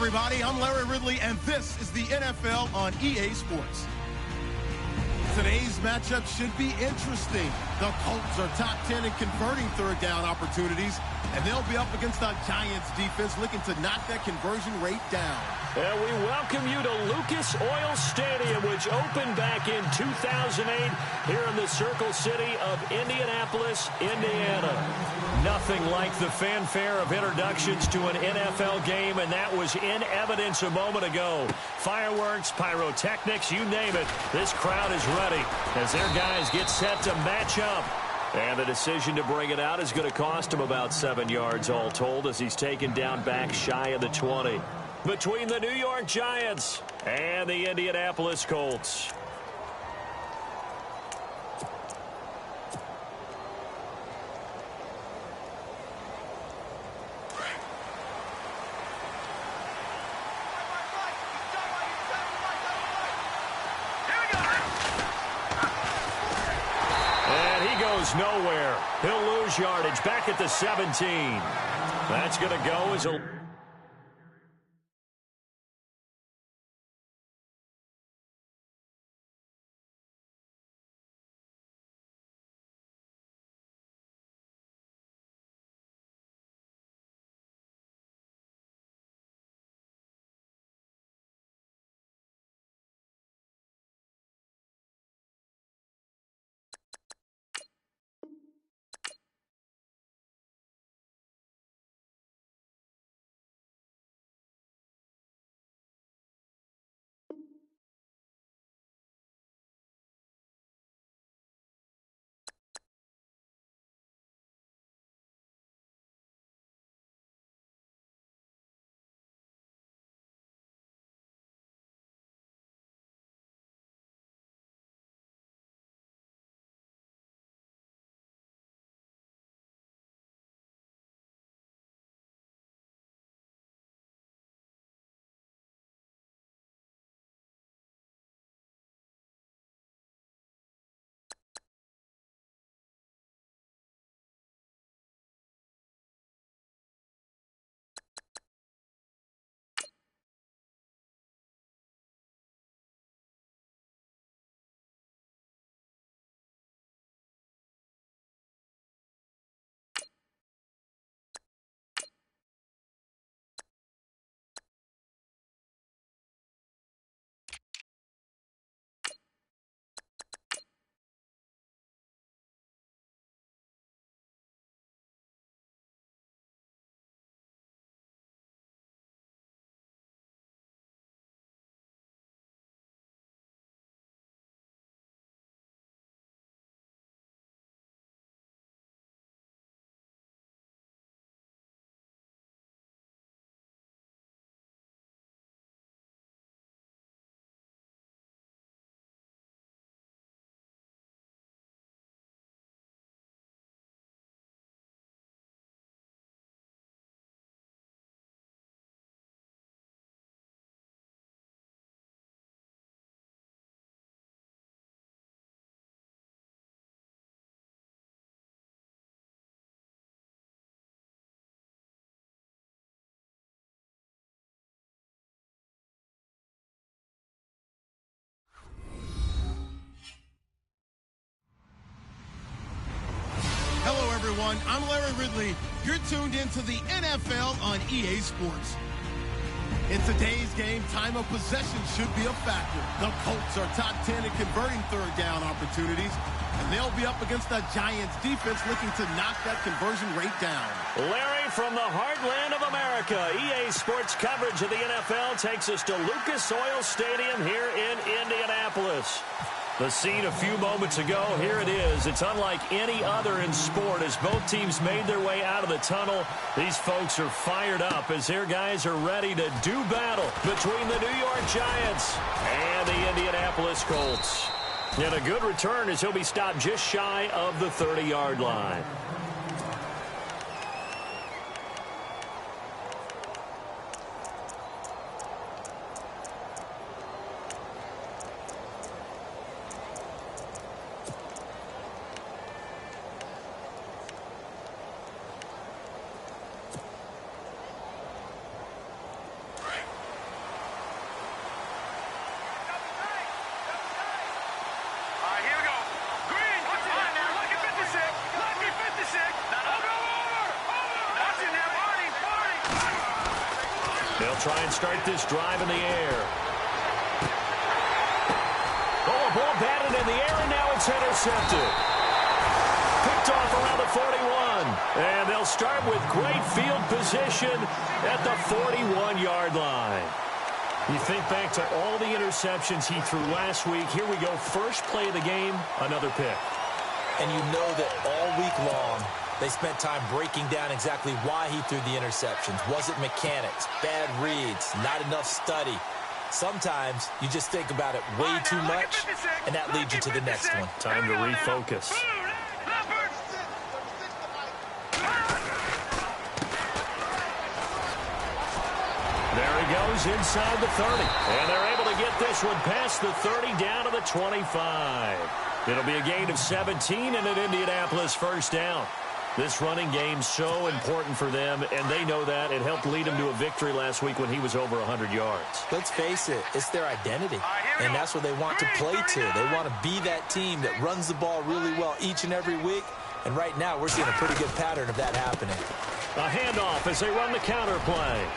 everybody. I'm Larry Ridley, and this is the NFL on EA Sports. Today's matchup should be interesting. The Colts are top 10 in converting third down opportunities, and they'll be up against the Giants defense looking to knock that conversion rate down. And we welcome you to Lucas Oil Stadium, which opened back in 2008 here in the Circle City of Indianapolis, Indiana. Nothing like the fanfare of introductions to an NFL game, and that was in evidence a moment ago. Fireworks, pyrotechnics, you name it. This crowd is ready as their guys get set to match up. And the decision to bring it out is going to cost him about 7 yards all told as he's taken down back shy of the 20. Between the New York Giants and the Indianapolis Colts. And he goes nowhere. He'll lose yardage back at the 17. That's going to go as a... Hello, everyone. I'm Larry Ridley. You're tuned into the NFL on EA Sports. In today's game, time of possession should be a factor. The Colts are top 10 in converting third down opportunities, and they'll be up against the Giants defense looking to knock that conversion rate down. Larry, from the heartland of America, EA Sports coverage of the NFL takes us to Lucas Oil Stadium here in Indianapolis. The scene a few moments ago, here it is. It's unlike any other in sport as both teams made their way out of the tunnel. These folks are fired up as their guys are ready to do battle between the New York Giants and the Indianapolis Colts. And a good return as he'll be stopped just shy of the 30-yard line. try and start this drive in the air. Oh, a ball batted in the air, and now it's intercepted. Picked off around the 41. And they'll start with great field position at the 41-yard line. You think back to all the interceptions he threw last week. Here we go. First play of the game, another pick. And you know that all week long, they spent time breaking down exactly why he threw the interceptions. Was it mechanics, bad reads, not enough study? Sometimes you just think about it way too much, and that leads you to the next one. Time to refocus. There he goes inside the 30. And they're able to get this one past the 30 down to the 25. It'll be a gain of 17 and an Indianapolis first down. This running game's so important for them, and they know that. It helped lead them to a victory last week when he was over 100 yards. Let's face it, it's their identity, and that's what they want to play to. They want to be that team that runs the ball really well each and every week, and right now we're seeing a pretty good pattern of that happening. A handoff as they run the counter play.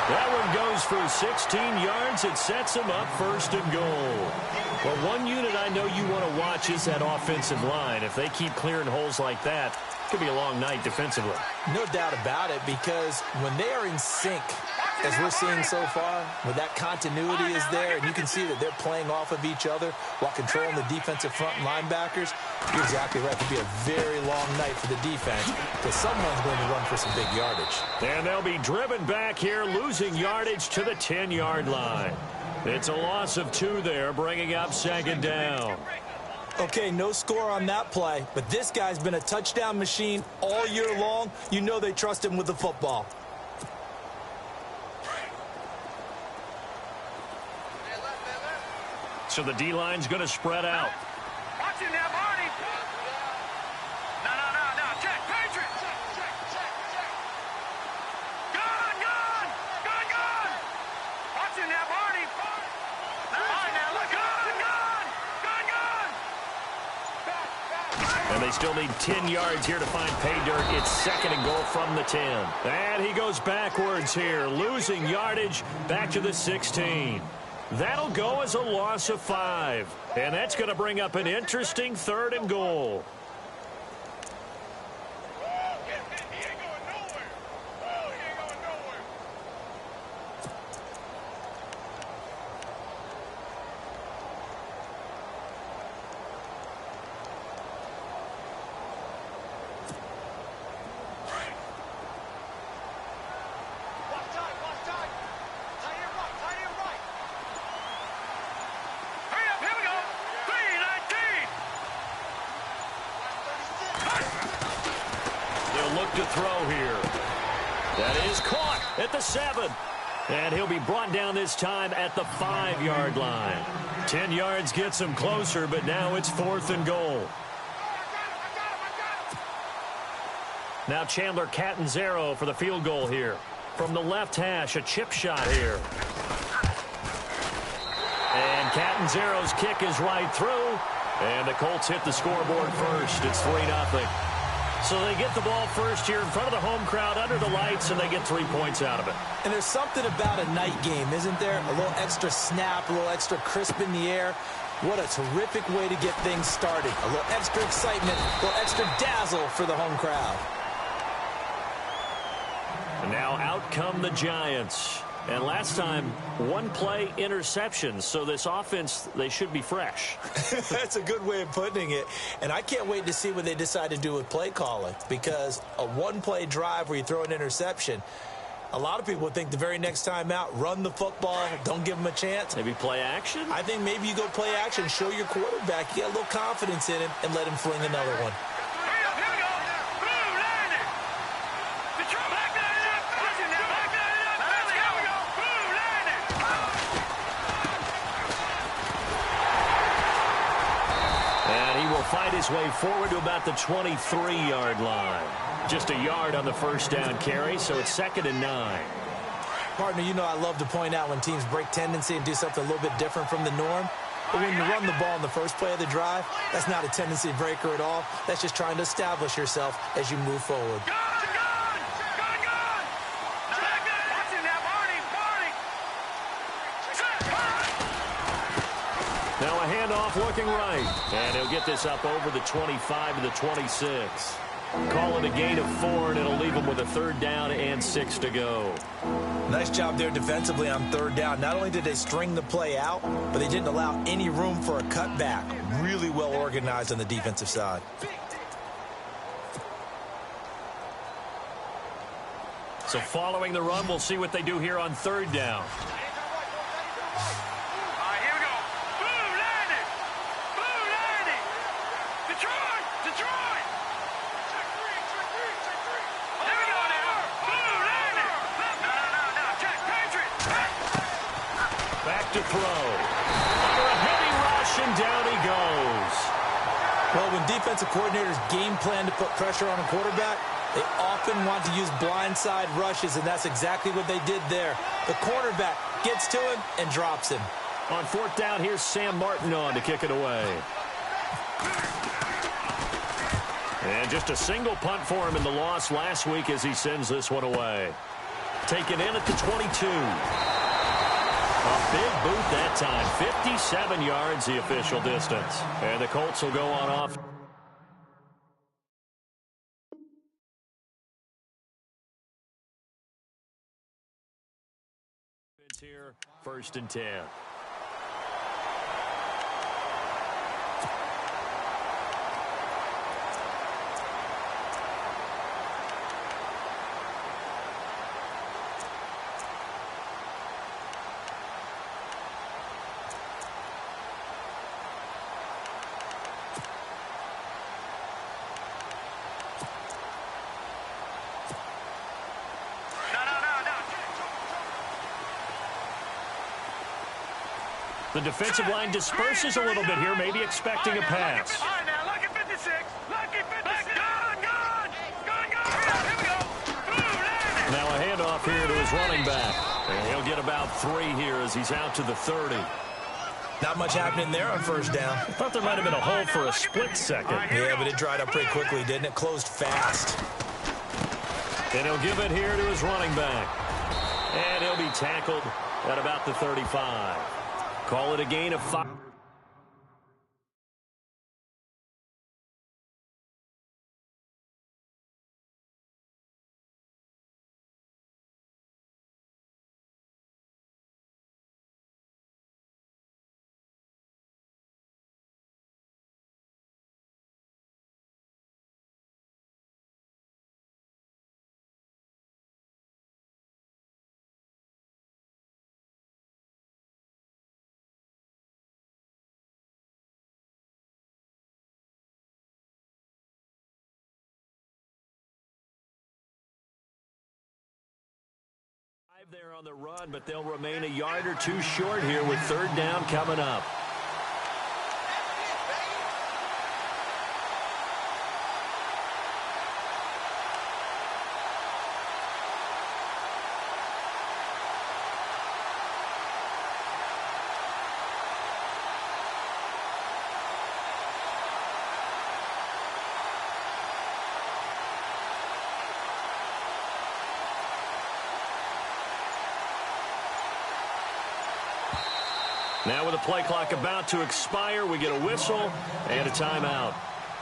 That one goes for 16 yards. It sets them up first and goal. Well, one unit I know you want to watch is that offensive line. If they keep clearing holes like that, it could be a long night defensively. No doubt about it, because when they are in sync, as we're seeing so far, where that continuity is there, and you can see that they're playing off of each other while controlling the defensive front linebackers, you're exactly right. It could be a very long night for the defense, because someone's going to run for some big yardage. And they'll be driven back here, losing yardage to the 10-yard line. It's a loss of 2 there, bringing up second down. Okay, no score on that play, but this guy's been a touchdown machine all year long. You know they trust him with the football. So the D-line's going to spread out. Watch it now, Marty. No. Check. Patriot. Check. Gone. Watch it now, Marty. All right, now, look. Gone. And they still need 10 yards here to find pay dirt. It's second and goal from the 10. And he goes backwards here, losing yardage back to the 16. That'll go as a loss of 5. And that's going to bring up an interesting third and goal. To throw here. That is caught at the 7. And he'll be brought down this time at the 5-yard line. 10 yards gets him closer, but now it's 4th and goal. Now Chandler Catanzaro for the field goal here. From the left hash, a chip shot here. And Catanzaro's kick is right through. And the Colts hit the scoreboard first. It's 3-0. So they get the ball first here in front of the home crowd under the lights, and they get 3 points out of it. And there's something about a night game, isn't there? A little extra snap, a little extra crisp in the air. What a terrific way to get things started. A little extra excitement, a little extra dazzle for the home crowd. And now out come the Giants. And last time, one play interceptions. So this offense, they should be fresh. That's a good way of putting it. And I can't wait to see what they decide to do with play calling. Because a one-play drive where you throw an interception, a lot of people would think the very next time out, run the football, don't give them a chance. Maybe play action? I think maybe you go play action, show your quarterback, you get a little confidence in him, and let him fling another one. Fight his way forward to about the 23-yard line. Just a yard on the first down carry, so it's 2nd and 9. Partner, you know I love to point out when teams break tendency and do something a little bit different from the norm. But when you run the ball in the first play of the drive, that's not a tendency breaker at all. That's just trying to establish yourself as you move forward. Now a handoff looking right. And he'll get this up over the 25 to the 26. Call it a gain of 4, and it'll leave him with a 3rd down and 6 to go. Nice job there defensively on 3rd down. Not only did they string the play out, but they didn't allow any room for a cutback. Really well organized on the defensive side. So following the run, we'll see what they do here on 3rd down. Here we go. Boom, landed. Boom, landed. Detroit, Detroit. Check three. There we go now. Boom, landed. No. Check, Patriots. Back to throw. Under a heavy rush, and down he goes. Well, when defensive coordinators game plan to put pressure on a quarterback, they often want to use blindside rushes, and that's exactly what they did there. The cornerback gets to him and drops him. On 4th down, here's Sam Martin on to kick it away. And just a single punt for him in the loss last week as he sends this one away. Taken in at the 22. A big boot that time. 57 yards the official distance. And the Colts will go on off. Here, 1st and 10. The defensive line disperses a little bit here, maybe expecting a pass. All right, now, lucky 56. Lucky 56. Gun. Here we go. Boom, landed. Now a handoff here to his running back. And he'll get about 3 here as he's out to the 30. Not much happening there on 1st down. I thought there might have been a hole for a split second. Yeah, but it dried up pretty quickly, didn't it? Closed fast. And he'll give it here to his running back. And he'll be tackled at about the 35. Call it a gain of 5. There on the run, but they'll remain a yard or 2 short here with 3rd down coming up. Now with the play clock about to expire, we get a whistle and a timeout.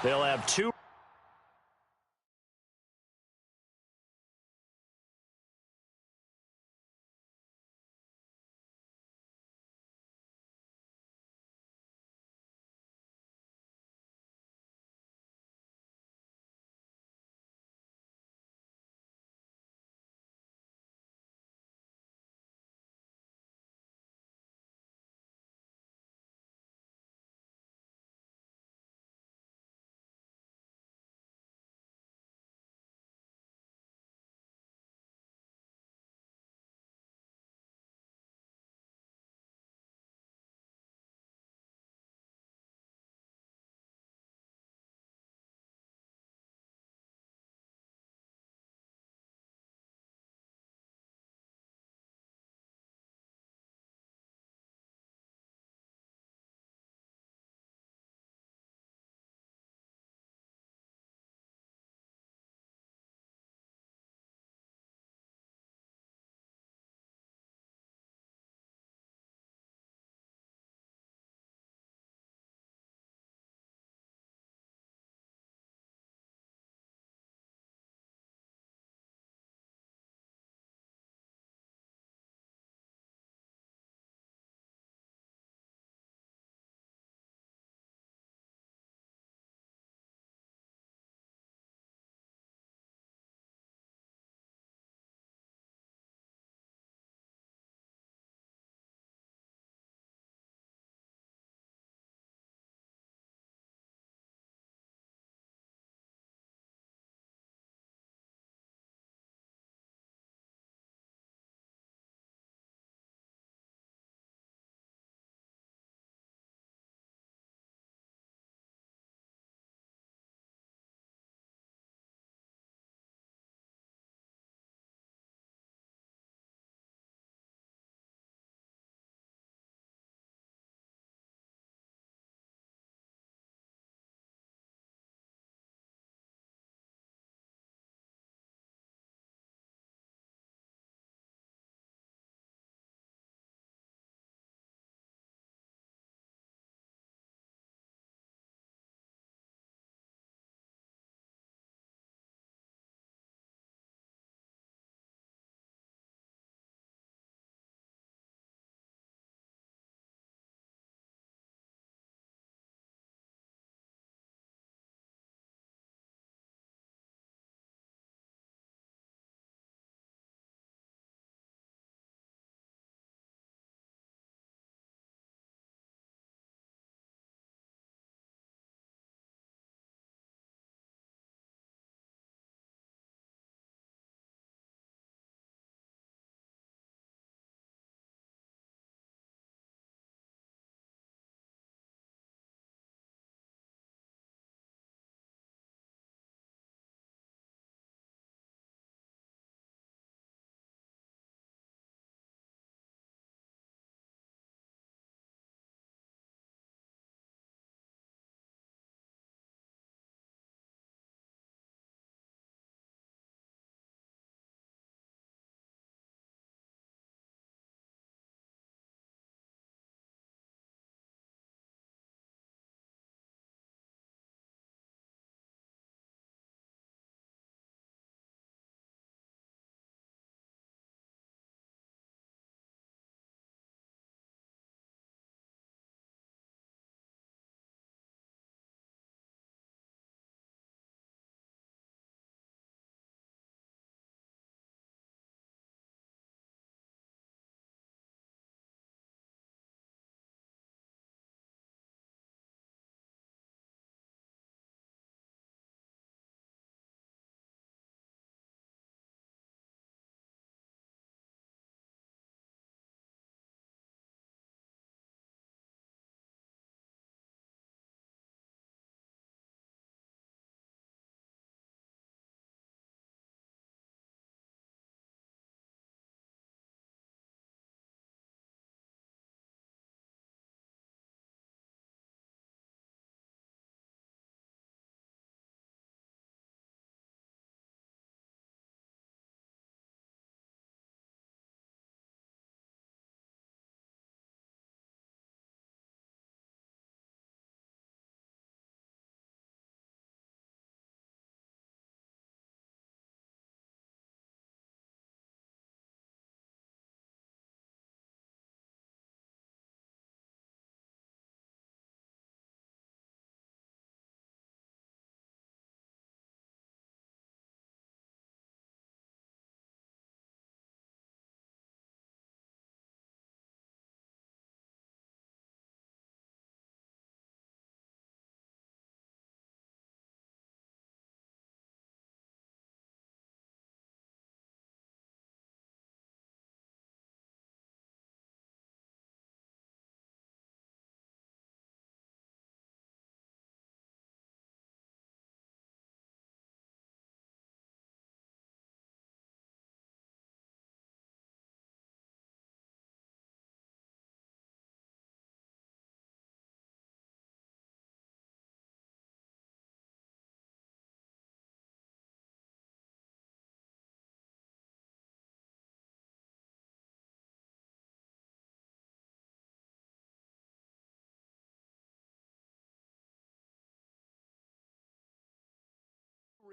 They'll have 2.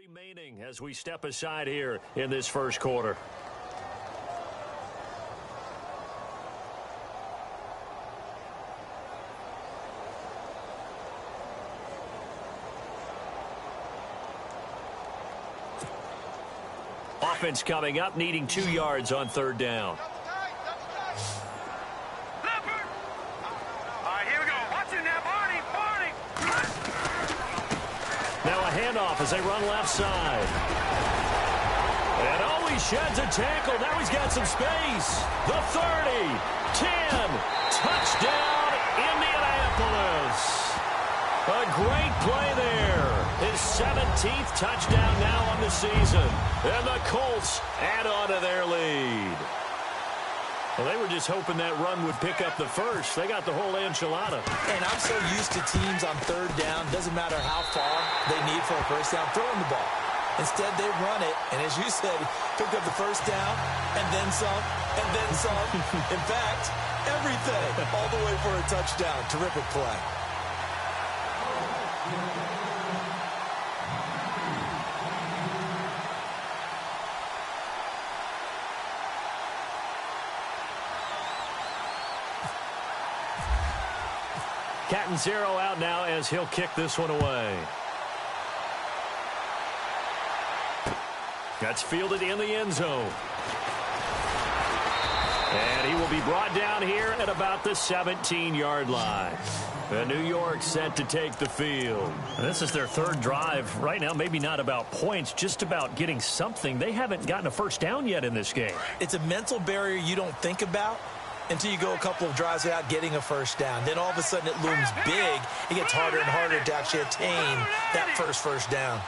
Remaining as we step aside here in this first quarter. Offense coming up, needing 2 yards on third down. All right, here we go. Watch it now, Barney. Now a handoff as they run left side. And oh, he sheds a tackle. Now he's got some space. The 30, 10, touchdown, Indianapolis. A great play there. His 17th touchdown now on the season. And the Colts add on to their lead. Well, they were just hoping that run would pick up the first. They got the whole enchilada. And I'm so used to teams on third down, doesn't matter how far they need for a first down, throwing the ball. Instead, they run it, and as you said, pick up the first down, and then some, and then some. In fact, everything, all the way for a touchdown. Terrific play. Catanzaro out now as he'll kick this one away. That's fielded in the end zone. And he will be brought down here at about the 17-yard line. And New York set to take the field. And this is their third drive right now. Maybe not about points, just about getting something. They haven't gotten a first down yet in this game. It's a mental barrier you don't think about until you go a couple of drives without getting a first down. Then all of a sudden it looms big. It gets harder and harder to actually attain that first down.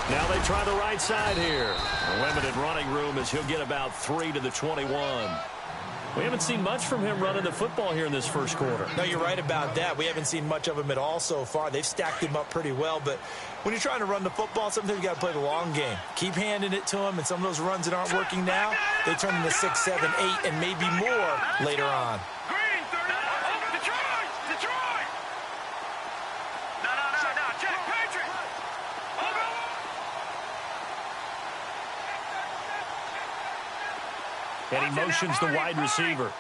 Now they try the right side here. A limited running room as he'll get about 3 to the 21. We haven't seen much from him running the football here in this first quarter. No, you're right about that. We haven't seen much of him at all so far. They've stacked him up pretty well, but when you're trying to run the football, sometimes you got to play the long game. Keep handing it to him, and some of those runs that aren't working now, they turn into 6, 7, 8, and maybe more later on. Green, 30. Detroit! Detroit! No. Check, Patriot! And he motions the wide receiver.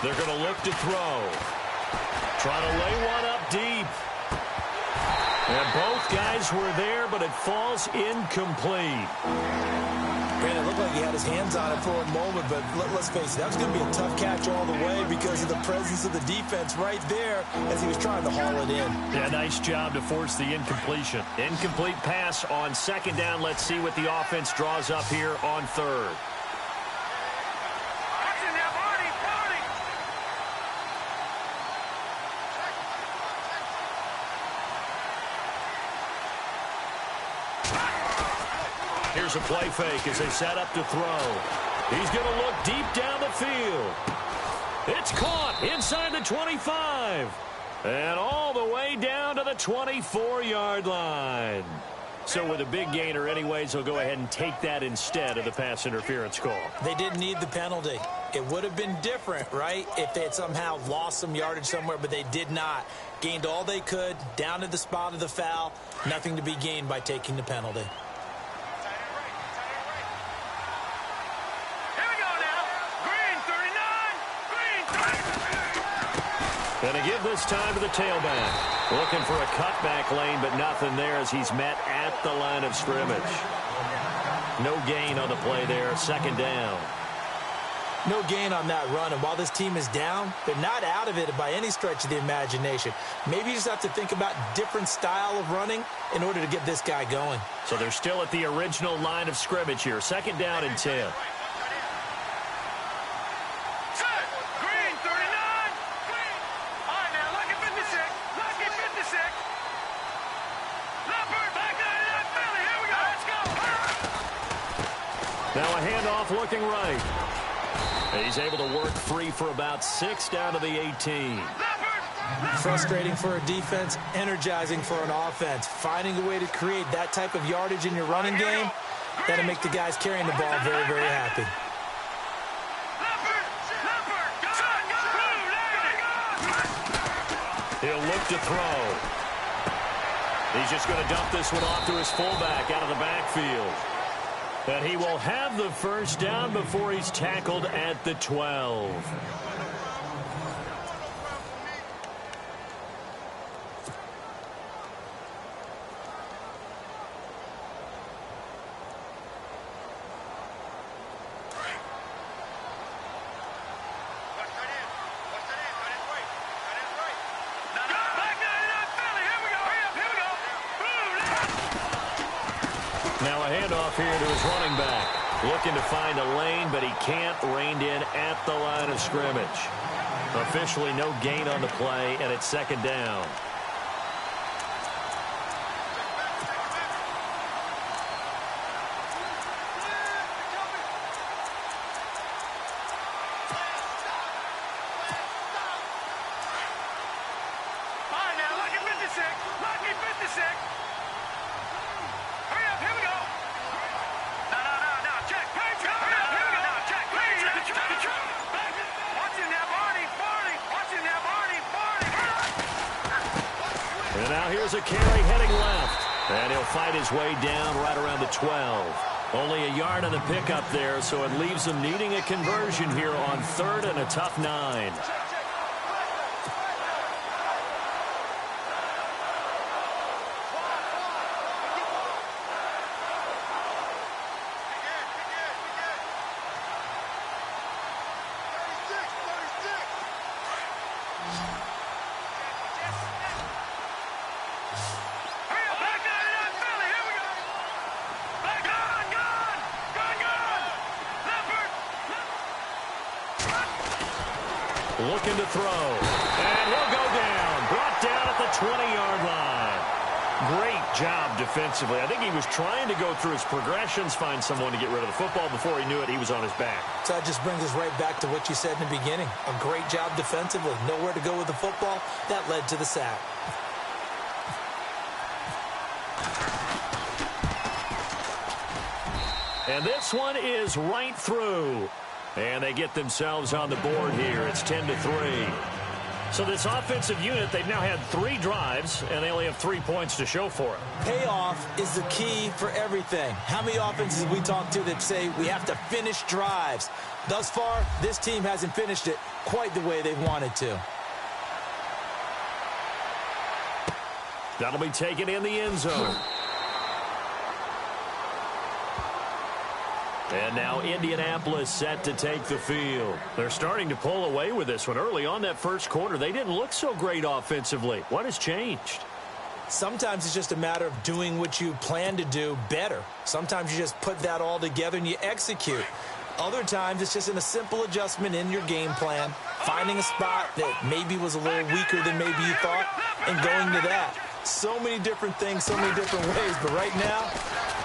They're going to look to throw. Trying to lay one up deep. And both guys were there, but it falls incomplete. Man, it looked like he had his hands on it for a moment, but let's face it, that was going to be a tough catch all the way because of the presence of the defense right there as he was trying to haul it in. Yeah, nice job to force the incompletion. Incomplete pass on second down. Let's see what the offense draws up here on third. Here's a play fake as they set up to throw. He's going to look deep down the field. It's caught inside the 25. And all the way down to the 24-yard line. So with a big gainer anyways, they'll go ahead and take that instead of the pass interference call. They didn't need the penalty. It would have been different, right, if they had somehow lost some yardage somewhere, but they did not. Gained all they could, down to the spot of the foul. Nothing to be gained by taking the penalty. Going to give this time to the tailback. Looking for a cutback lane, but nothing there as he's met at the line of scrimmage. No gain on the play there. Second down. No gain on that run. And while this team is down, they're not out of it by any stretch of the imagination. Maybe you just have to think about different style of running in order to get this guy going. So they're still at the original line of scrimmage here. Second down and 10. Now a handoff looking right. He's able to work free for about 6 down to the 18. Frustrating for a defense, energizing for an offense. Finding a way to create that type of yardage in your running game, that'll make the guys carrying the ball very, very happy. He'll look to throw. He's just going to dump this one off to his fullback out of the backfield. And he will have the first down before he's tackled at the 12. Now a handoff here to his running back. Looking to find a lane, but he can't. Reined in at the line of scrimmage. Officially no gain on the play, and it's second down. And now here's a carry heading left. And he'll fight his way down right around the 12. Only a yard on the pickup there, so it leaves him needing a conversion here on third and a tough 9. Looking to throw. And he'll go down. Brought down at the 20-yard line. Great job defensively. I think he was trying to go through his progressions, find someone to get rid of the football. Before he knew it, he was on his back. So that just brings us right back to what you said in the beginning. A great job defensively. Nowhere to go with the football. That led to the sack. And this one is right through. And they get themselves on the board here. It's 10-3. So this offensive unit, they've now had 3 drives, and they only have 3 points to show for it. Payoff is the key for everything. How many offenses we talk to that say we have to finish drives? Thus far, this team hasn't finished it quite the way they've wanted to. That'll be taken in the end zone. And now Indianapolis set to take the field. They're starting to pull away with this one. Early on that first quarter, they didn't look so great offensively. What has changed? Sometimes it's just a matter of doing what you plan to do better. Sometimes you just put that all together and you execute. Other times it's just in a simple adjustment in your game plan, finding a spot that maybe was a little weaker than maybe you thought, and going to that. So many different things, so many different ways, but right now,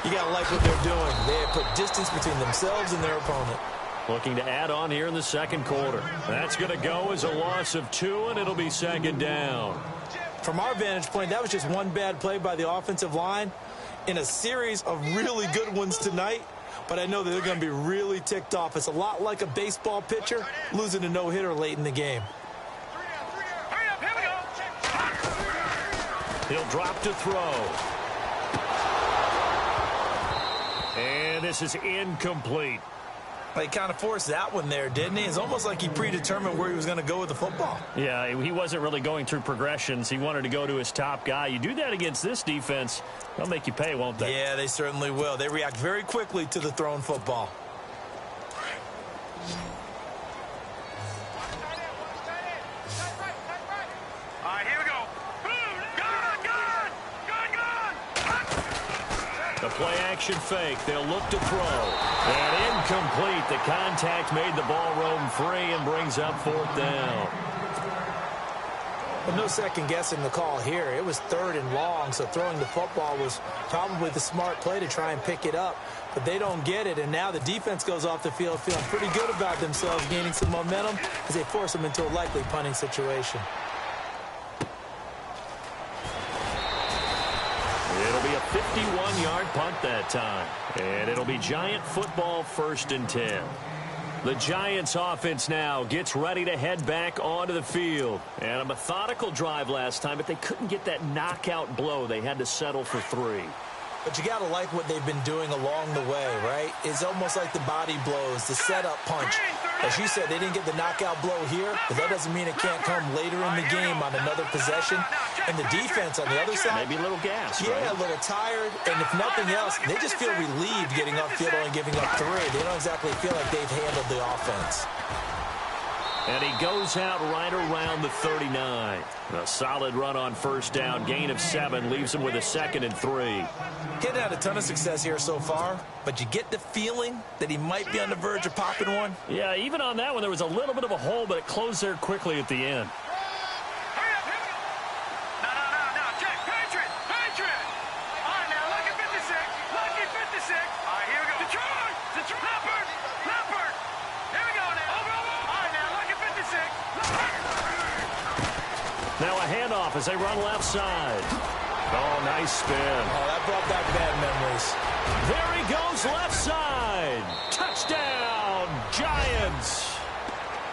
you got to like what they're doing. They have put distance between themselves and their opponent. Looking to add on here in the second quarter. That's going to go as a loss of 2, and it'll be second down. From our vantage point, that was just one bad play by the offensive line in a series of really good ones tonight. But I know that they're going to be really ticked off. It's a lot like a baseball pitcher losing a no-hitter late in the game. He'll drop to throw. And this is incomplete. He kind of forced that one there, didn't he? It's almost like he predetermined where he was going to go with the football. Yeah, he wasn't really going through progressions. He wanted to go to his top guy. You do that against this defense, they'll make you pay, won't they? Yeah, they certainly will. They react very quickly to the thrown football. All right, here we go. The play-action fake. They'll look to throw. And incomplete. The contact made the ball roam free and brings up 4th down. But no second guessing the call here. It was 3rd and long, so throwing the football was probably the smart play to try and pick it up. But they don't get it, and now the defense goes off the field feeling pretty good about themselves, gaining some momentum as they force them into a likely punting situation. 51-yard punt that time. And it'll be Giant football 1st and 10. The Giants offense now gets ready to head back onto the field. And a methodical drive last time, but they couldn't get that knockout blow. They had to settle for 3. But you got to like what they've been doing along the way, right? It's almost like the body blows, the setup punch. As you said, they didn't get the knockout blow here, but that doesn't mean it can't come later in the game on another possession. And the defense on the other side, maybe a little gas, yeah, right? A little tired. And if nothing else, they just feel relieved getting upfield only giving up 3. They don't exactly feel like they've handled the offense. And he goes out right around the 39. A solid run on 1st down. Gain of 7 leaves him with a 2nd and 3. Kid had a ton of success here so far, but you get the feeling that he might be on the verge of popping one. Yeah, even on that one, there was a little bit of a hole, but it closed there quickly at the end. Now a handoff as they run left side. Oh, nice spin. Oh, that brought back bad memories. There he goes left side. Touchdown, Giants.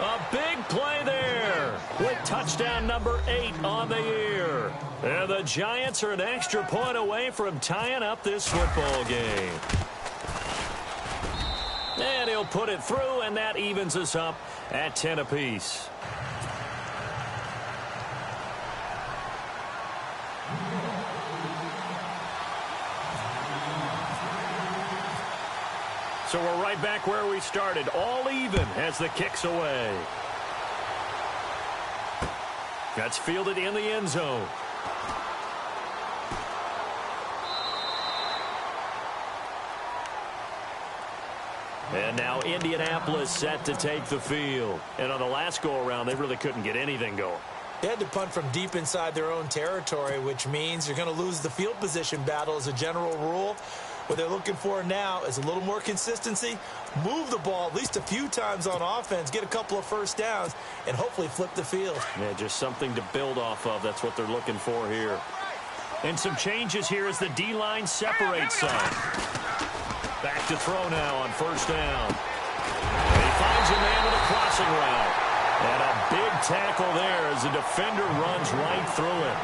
A big play there with touchdown number 8 on the year. And the Giants are an extra point away from tying up this football game. And he'll put it through, and that evens us up at 10 apiece. So we're right back where we started, all even as the kick's away. That's fielded in the end zone. And now Indianapolis set to take the field. And on the last go-around, they really couldn't get anything going. They had to punt from deep inside their own territory, which means you're going to lose the field position battle as a general rule. What they're looking for now is a little more consistency, move the ball at least a few times on offense, get a couple of 1st downs, and hopefully flip the field. Yeah, just something to build off of. That's what they're looking for here. And some changes here as the D-line separates some. Back to throw now on 1st down. And he finds a man with a crossing route. And a big tackle there as the defender runs right through it.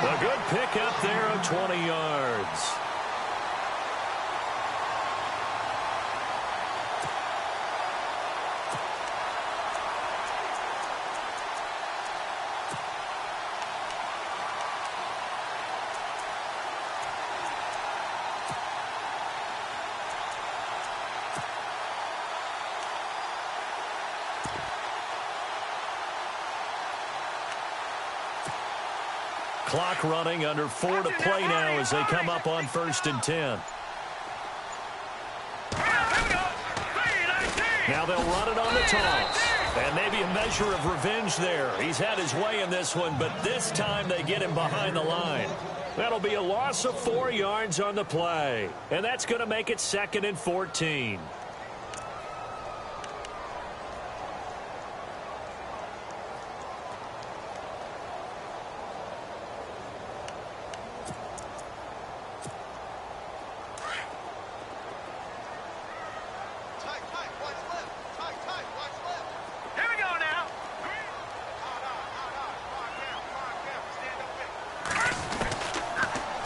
A good pickup there of 20 yards. Clock running, under 4 to play now as they come up on 1st and 10. Now they'll run it on the toss. And maybe a measure of revenge there. He's had his way in this one, but this time they get him behind the line. That'll be a loss of 4 yards on the play. And that's going to make it 2nd and 14.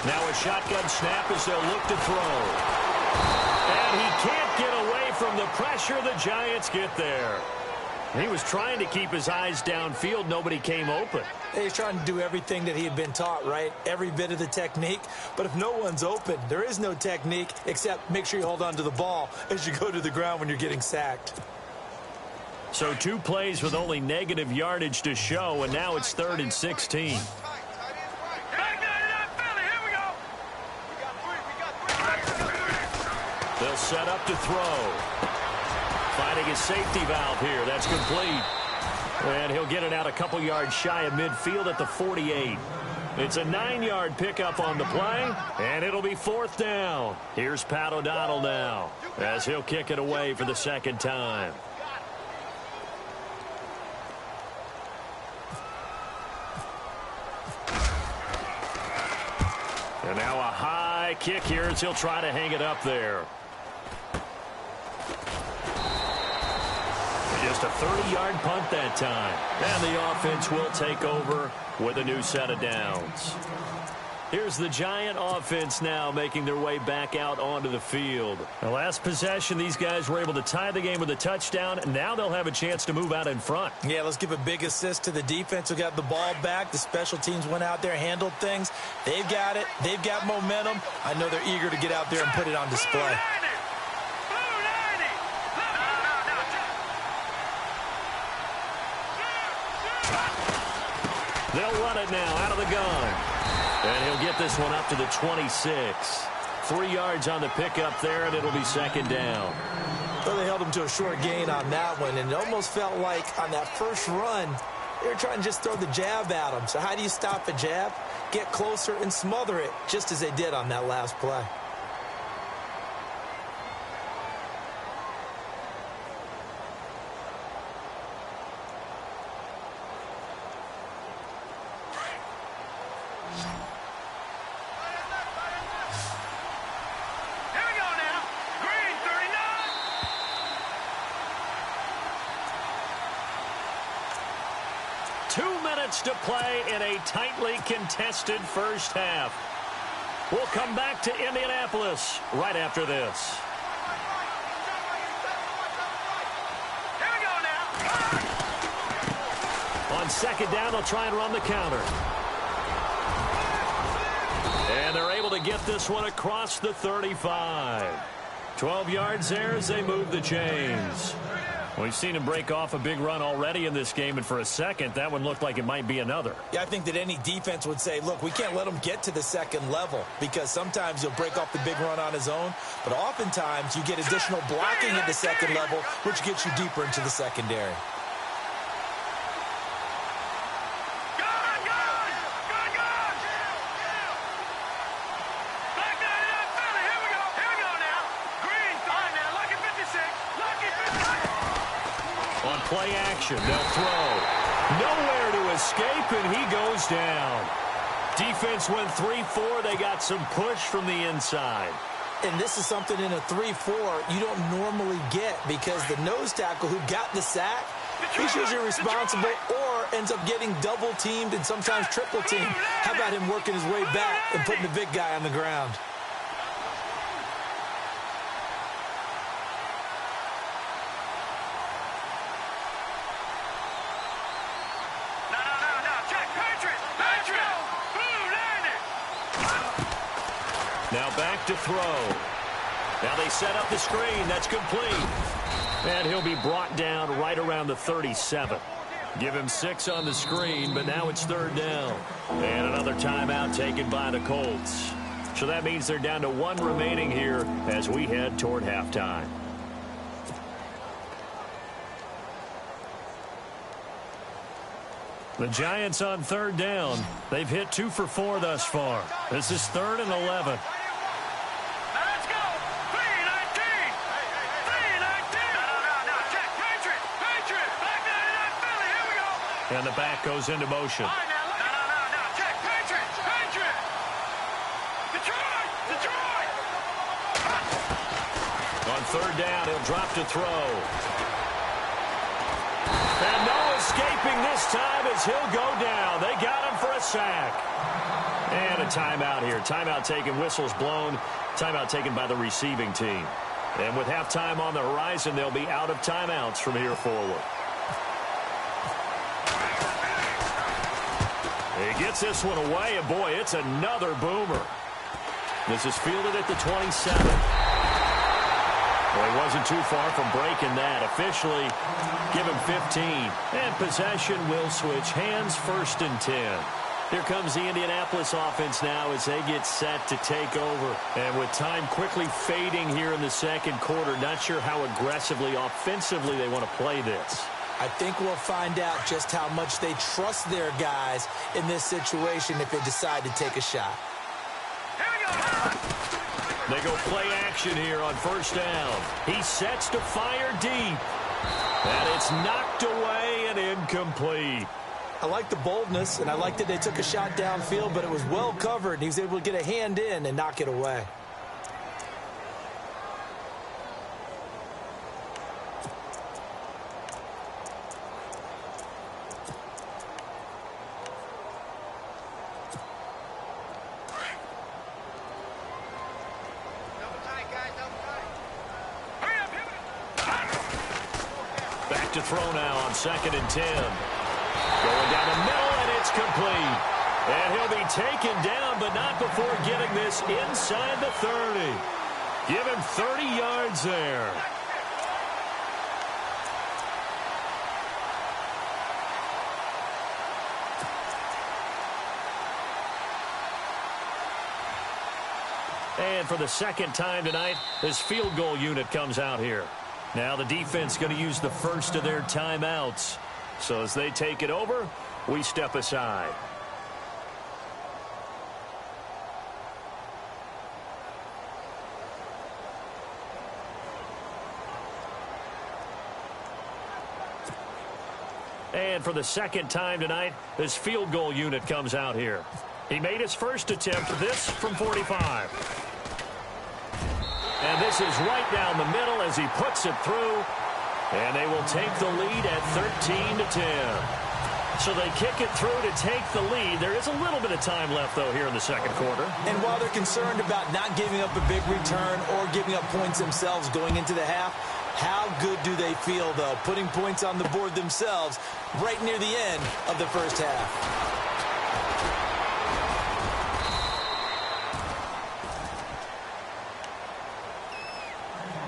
Now a shotgun snap as they'll look to throw. And he can't get away from the pressure. The Giants get there. He was trying to keep his eyes downfield. Nobody came open. He's trying to do everything that he had been taught, right? Every bit of the technique. But if no one's open, there is no technique except make sure you hold on to the ball as you go to the ground when you're getting sacked. So 2 plays with only negative yardage to show, and now it's 3rd and 16. They'll set up to throw. Finding his safety valve here. That's complete. And he'll get it out a couple yards shy of midfield at the 48. It's a 9-yard pickup on the play, and it'll be 4th down. Here's Pat O'Donnell now as he'll kick it away for the 2nd time. And now a high onside kick here as he'll try to hang it up there. Just a 30-yard punt that time. And the offense will take over with a new set of downs. Here's the Giant offense now making their way back out onto the field. The last possession, these guys were able to tie the game with a touchdown. And now they'll have a chance to move out in front. Yeah, let's give a big assist to the defense who got the ball back. The special teams went out there, handled things. They've got it. They've got momentum. I know they're eager to get out there and put it on display. They'll run it now out of the gun. And he'll get this one up to the 26. 3 yards on the pickup there, and it'll be second down. So they held him to a short gain on that one, and it almost felt like on that first run, they were trying to just throw the jab at him. So how do you stop a jab? Get closer and smother it, just as they did on that last play. To play in a tightly contested first half. We'll come back to Indianapolis right after this. Here we go now. On second down, they'll try and run the counter. And they're able to get this one across the 35. 12 yards there as they move the chains. We've seen him break off a big run already in this game, and for a second, that one looked like it might be another. Yeah, I think that any defense would say, look, we can't let him get to the second level, because sometimes he'll break off the big run on his own, but oftentimes you get additional blocking at the second level, which gets you deeper into the secondary. Play action. They'll throw. Nowhere to escape, and he goes down. Defense went 3-4. They got some push from the inside. And this is something in a 3-4 you don't normally get, because the nose tackle who got the sack, he's usually responsible or ends up getting double-teamed and sometimes triple-teamed. How about him working his way back and putting the big guy on the ground? Now back to throw. Now they set up the screen. That's complete. And he'll be brought down right around the 37. Give him 6 on the screen, but now it's third down. And another timeout taken by the Colts. So that means they're down to 1 remaining here as we head toward halftime. The Giants on third down. They've hit 2 for 4 thus far. This is 3rd and 11. And the back goes into motion. No. Check. Patriot. Detroit. On third down, he'll drop to throw. And no escaping this time as he'll go down. They got him for a sack. And a timeout here. Timeout taken, whistles blown. Timeout taken by the receiving team. And with halftime on the horizon, they'll be out of timeouts from here forward. He gets this one away, and boy, it's another boomer. This is fielded at the 27. Well, he wasn't too far from breaking that. Officially, give him 15. And possession will switch hands, 1st and 10. Here comes the Indianapolis offense now as they get set to take over. And with time quickly fading here in the second quarter, not sure how aggressively, offensively they want to play this. I think we'll find out just how much they trust their guys in this situation if they decide to take a shot. They go play action here on first down. He sets to fire deep. And it's knocked away and incomplete. I like the boldness, and I like that they took a shot downfield, but it was well covered, and he was able to get a hand in and knock it away. Back to throw now on 2nd and 10. Going down the middle, and it's complete. And he'll be taken down, but not before getting this inside the 30. Give him 30 yards there. And for the second time tonight, this field goal unit comes out here. Now the defense going to use the first of their timeouts. So as they take it over, we step aside. And for the second time tonight, this field goal unit comes out here. He made his first attempt, this from 45. And this is right down the middle as he puts it through. And they will take the lead at 13-10. So they kick it through to take the lead. There is a little bit of time left, though, here in the second quarter. And while they're concerned about not giving up a big return or giving up points themselves going into the half, how good do they feel, though, putting points on the board themselves right near the end of the first half?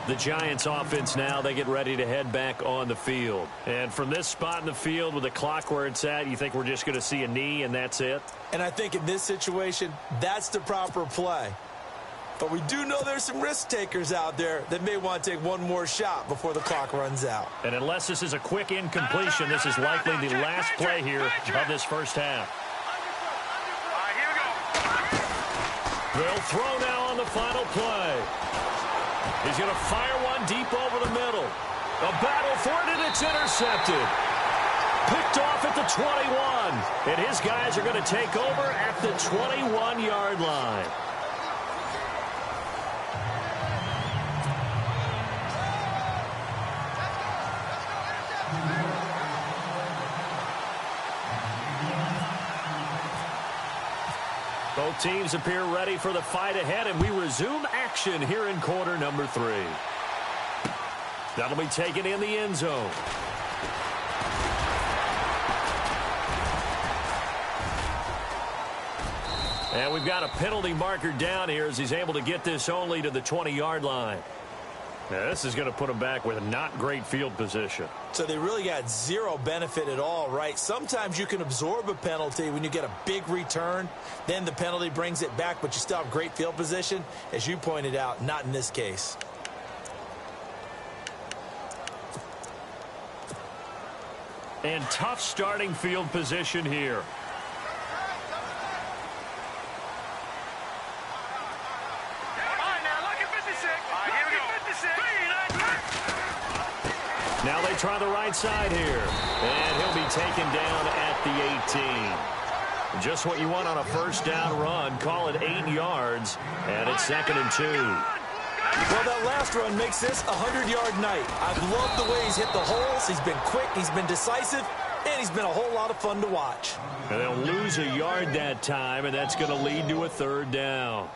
The Giants offense now, they get ready to head back on the field. And from this spot in the field with the clock where it's at, you think we're just going to see a knee and that's it? And I think in this situation, that's the proper play. But we do know there's some risk takers out there that may want to take one more shot before the clock runs out. And unless this is a quick incompletion, this is likely the last play here of this first half. They'll throw now on the final play. He's going to fire one deep over the middle. A battle for it, and it's intercepted. Picked off at the 21. And his guys are going to take over at the 21-yard line. Both teams appear ready for the fight ahead, and we resume action here in quarter number 3. That'll be taken in the end zone. And we've got a penalty marker down here as he's able to get this only to the 20-yard line. Now, this is going to put him back with not great field position. So they really got zero benefit at all, right? Sometimes you can absorb a penalty when you get a big return. Then the penalty brings it back, but you still have great field position. As you pointed out, not in this case. And tough starting field position here. Now they try the right side here. And he'll be taken down at the 18. Just what you want on a first down run. Call it 8 yards. And it's 2nd and 2. Well, that last run makes this a 100-yard night. I've loved the way he's hit the holes. He's been quick. He's been decisive. And he's been a whole lot of fun to watch. And they'll lose a yard that time. And that's going to lead to a 3rd down.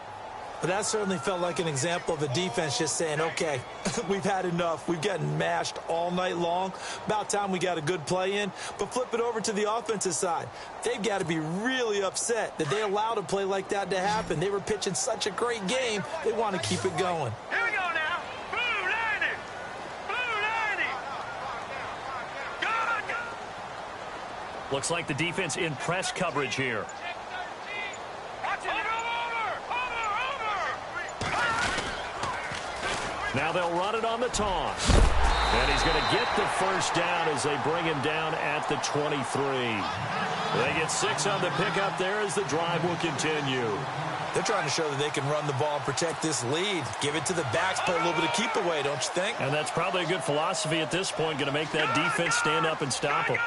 But that certainly felt like an example of a defense just saying, okay, we've had enough. We've gotten mashed all night long. About time we got a good play in. But flip it over to the offensive side. They've got to be really upset that they allowed a play like that to happen. They were pitching such a great game. They want to keep it going. Here we go now. Blue 90. Blue 90. Good, good. Looks like the defense in press coverage here. Now they'll run it on the toss. And he's going to get the first down as they bring him down at the 23. They get 6 on the pickup there as the drive will continue. They're trying to show that they can run the ball and protect this lead. Give it to the backs, play a little bit of keep away, don't you think? And that's probably a good philosophy at this point, going to make that defense stand up and stop them.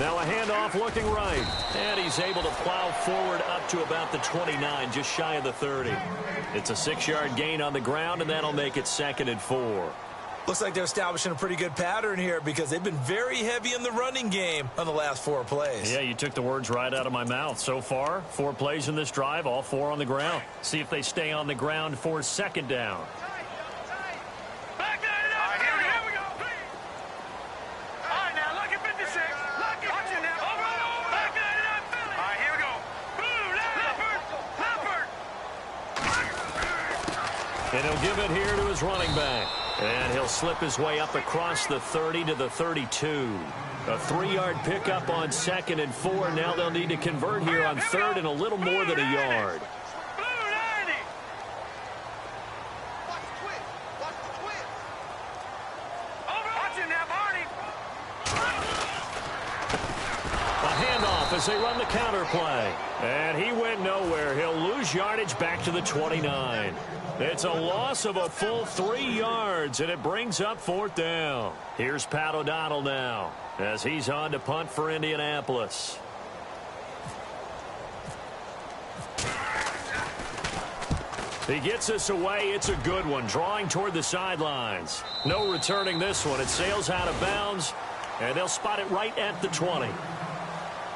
Now a handoff looking right. And he's able to plow forward up to about the 29, just shy of the 30. It's a 6-yard gain on the ground, and that'll make it 2nd and 4. Looks like they're establishing a pretty good pattern here because they've been very heavy in the running game on the last 4 plays. Yeah, you took the words right out of my mouth. So far, 4 plays in this drive, all 4 on the ground. See if they stay on the ground for 2nd down. And he'll give it here to his running back. And he'll slip his way up across the 30 to the 32. A 3-yard pickup on 2nd and 4. Now they'll need to convert here on 3rd and a little more than a yard. A handoff as they run the counter play. And he went nowhere. He'll lose yardage back to the 29. It's a loss of a full 3 yards, and it brings up 4th down. Here's Pat O'Donnell now as he's on to punt for Indianapolis. He gets us away. It's a good one, drawing toward the sidelines. No returning this one. It sails out of bounds, and they'll spot it right at the 20.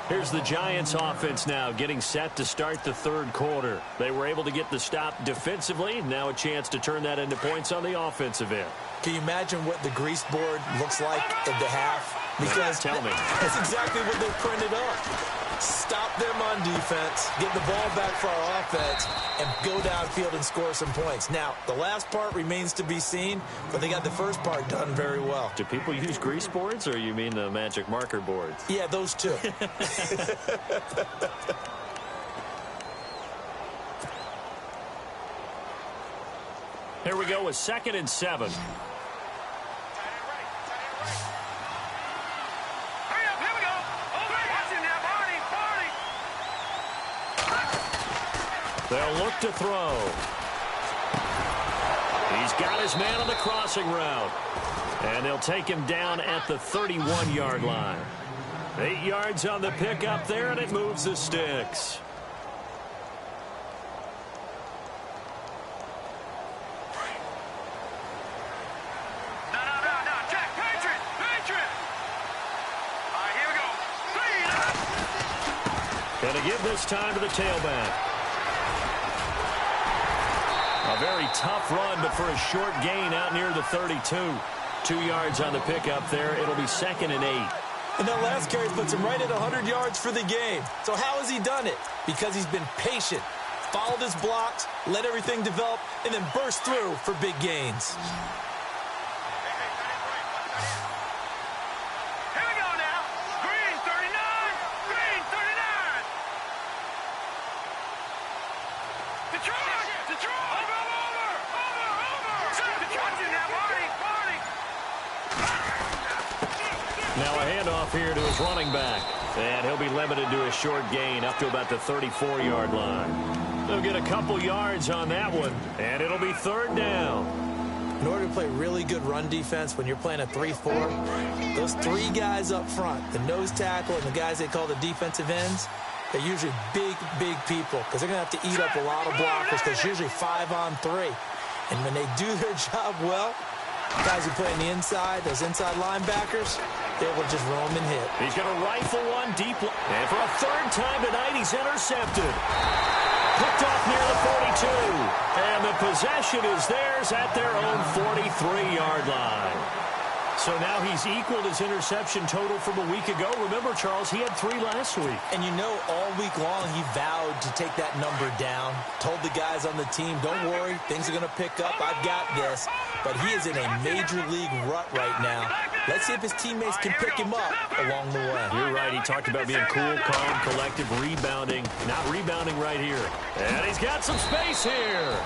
Here's the Giants offense now getting set to start the 3rd quarter. They were able to get the stop defensively. Now a chance to turn that into points on the offensive end. Can you imagine what the grease board looks like at the half? Because tell me. That's exactly what they printed up. Stop them on defense, get the ball back for our offense, and go downfield and score some points. Now, the last part remains to be seen, but they got the first part done very well. Do people use grease boards, or you mean the magic marker boards? Yeah, those two. Here we go with 2nd and 7. They'll look to throw. He's got his man on the crossing route. And they'll take him down at the 31-yard line. 8 yards on the pickup there, and it moves the sticks. Going to give this time to the tailback. A very tough run, but for a short gain out near the 32. 2 yards on the pickup there. It'll be 2nd and 8. And that last carry puts him right at 100 yards for the game. So how has he done it? Because he's been patient, followed his blocks, let everything develop, and then burst through for big gains. Now a handoff here to his running back. And he'll be limited to a short gain up to about the 34-yard line. They'll get a couple yards on that one, and it'll be 3rd down. In order to play really good run defense when you're playing a 3-4, those 3 guys up front, the nose tackle and the guys they call the defensive ends, they're usually big, big people because they're going to have to eat up a lot of blockers because it's usually 5-on-3. And when they do their job well, guys who play on the inside, those inside linebackers, they will just roam and hit. He's going to rifle one deep. And for a 3rd time tonight, he's intercepted. Picked off near the 42. And the possession is theirs at their own 43-yard line. So now he's equaled his interception total from a week ago. Remember, Charles, he had 3 last week. And you know, all week long he vowed to take that number down. Told the guys on the team, don't worry, things are going to pick up. I've got this. But he is in a major league rut right now. Let's see if his teammates can pick him up along the way. You're right. He talked about being cool, calm, collective, rebounding. Not rebounding right here. And he's got some space here.